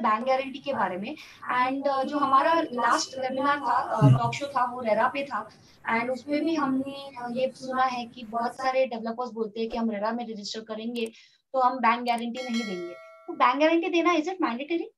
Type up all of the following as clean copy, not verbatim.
Bank guarantee के बारे में। एंड जो हमारा लास्ट वेबिनार था, टॉक शो था, वो रेरा पे था। एंड उसमें भी हमने ये सुना है कि बहुत सारे डेवलपर्स बोलते हैं कि हम रेरा में रजिस्टर करेंगे तो हम बैंक गारंटी नहीं देंगे। तो बैंक गारंटी देना is it mandatory?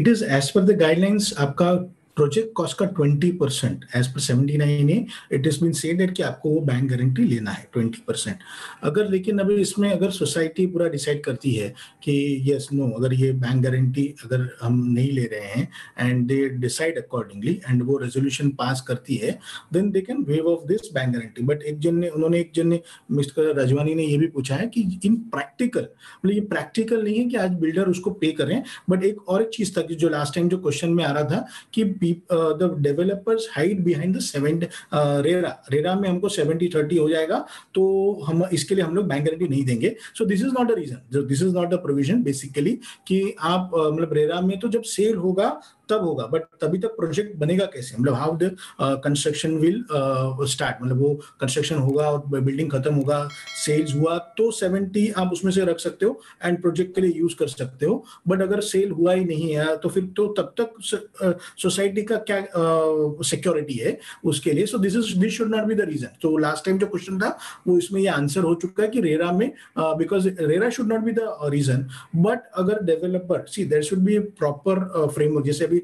It is as per the guidelines. आपका प्रोजेक्ट कॉस्ट का 20% as per 79A it is been said कि आपको वो बैंक गारंटी लेना है 20%। अगर लेकिन अभी इसमें अगर सोसाइटी पूरा डिसाइड करती है कि यस नो, अगर ये बैंक गारंटी अगर हम नहीं ले रहे हैं and they decide accordingly and वो रेजोल्यूशन पास करती है, then they can waive off this bank guarantee. But एक जन ने मिस्टर रजवानी ने ये भी पूछा है कि इन प्रैक्टिकल, मतलब ये प्रैक्टिकल नहीं है कि आज बिल्डर उसको पे करें। बट एक और एक चीज था कि जो लास्ट टाइम जो क्वेश्चन में आ रहा था कि the developers hide behind the 7 RERA में हमको 70-30 हो जाएगा तो हम इसके लिए हम लोग बैंक गारंटी नहीं देंगे। So this is not a reason, this is not the provision basically कि आप मतलब रेरा में तो जब सेल होगा तब होगा, बट तभी तक प्रोजेक्ट बनेगा कैसे, मतलब how the construction will start, मतलब वो कंस्ट्रक्शन होगा और बिल्डिंग खत्म होगा, सेल्स हुआ तो 70 आप उसमें से रख सकते हो एंड प्रोजेक्ट के लिए यूज कर सकते हो। बट अगर सेल हुआ ही नहीं है तो फिर तो तब तक सोसाइटी का क्या सिक्योरिटी है उसके लिए। So this should not be the reason. तो लास्ट टाइम जो क्वेश्चन था वो इसमें ये आंसर हो चुका है कि रेरा में, because RERA should not be the reason. But अगर developer see there should be proper framework, जैसे अभी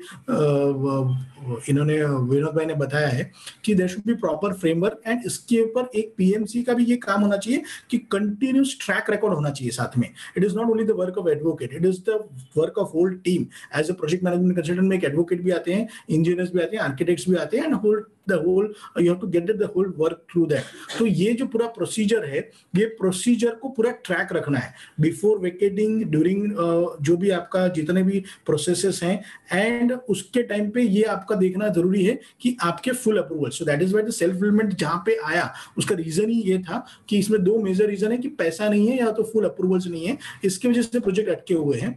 इन्होंने विनोद भाई ने बताया है कि there should be proper framework and इसके ऊपर एक पीएमसी का भी ये काम होना चाहिए कि कंटिन्यूस ट्रैक रिकॉर्ड होना चाहिए साथ में। It is not only the work of advocate, it is the work of whole team. As a project management consultant में एक एडवोकेट भी आते हैं, इंजीनियर्स भी आते हैं, आर्किटेक्ट्स भी आते हैं and the whole you have to get the whole work through that. तो ये जो पूरा प्रोसीजर है, ये प्रोसीजर को पूरा ट्रैक रखना है बिफोर वेकेटिंग, ड्यूरिंग जो भी आपका जितने भी प्रोसेसेस हैं, एंड उसके टाइम पे ये आपका देखना जरूरी है कि आपके full approval. So that is why the self fulfilment जहां पे आया उसका रीजन ही ये था कि इसमें 2 मेजर रीजन है कि पैसा नहीं है या तो फुल अप्रूवल्स नहीं है, इसकी वजह से प्रोजेक्ट अटके हुए हैं।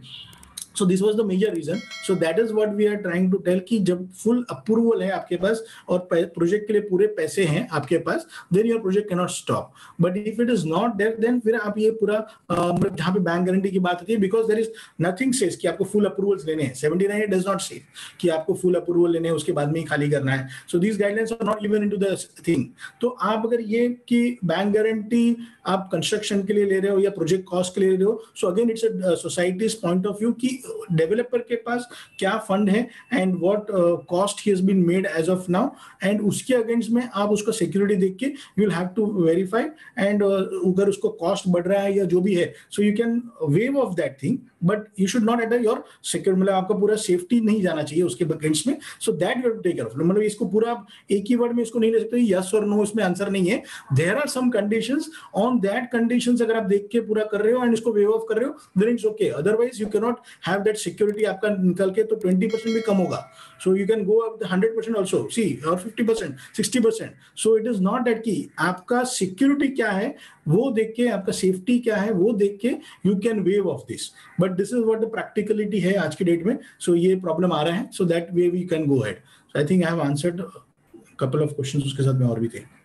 So this was the major reason. So that is what we are trying to tell कि जब full approval है आपके पास और प्रोजेक्ट के लिए पूरे पैसे हैं आपके पास, then your project cannot stop. But if it is not there, then फिर आप ये पूरा मतलब जहाँ पे बैंक गारंटी की बात होती है, because there is nothing says कि आपको full approvals लेने हैं। 79 does not say कि आपको full approval लेने हैं उसके बाद में ही खाली करना है। So these guidelines are not even into the thing. तो आप अगर ये कि बैंक गारंटी आप कंस्ट्रक्शन के लिए ले रहे हो या प्रोजेक्ट कॉस्ट के लिए ले रहे हो, so again it's a society's point of view कि डेवलपर के पास क्या फंड है and what cost he has been made as of now, and उसके अगेंस्ट में आप उसका सिक्योरिटी देख के you will have to verify. And अगर उसको कॉस्ट बढ़ रहा है या जो भी है, सो you can waive of that thing, but you should not at your secure, मतलब आपका पूरा सेफ्टी नहीं जाना चाहिए उसके अगेंस्ट में। So that you have to take care of. मतलब इसको पूरा एक ही वर्ड में इसको नहीं ले सकते यस और नो, इसमें आंसर नहीं है। There are some conditions, on that conditions अगर आप देख के पूरा कर रहे हो एंड इसको वेव ऑफ कर रहे हो, then it's okay. Otherwise you can not have that security. आपका निकल के तो 20% भी कम होगा, so you can go up 100% also, see, और 50%, 60%। So it is not that कि आपका सिक्योरिटी क्या है वो देख के, आपका सेफ्टी क्या है वो देख के you can waive off this. But this is what the practicality है आज की डेट में। सो ये प्रॉब्लम आ रहा है, so that way we can go ahead. So I think I have answered couple of questions, उसके साथ में और भी थे।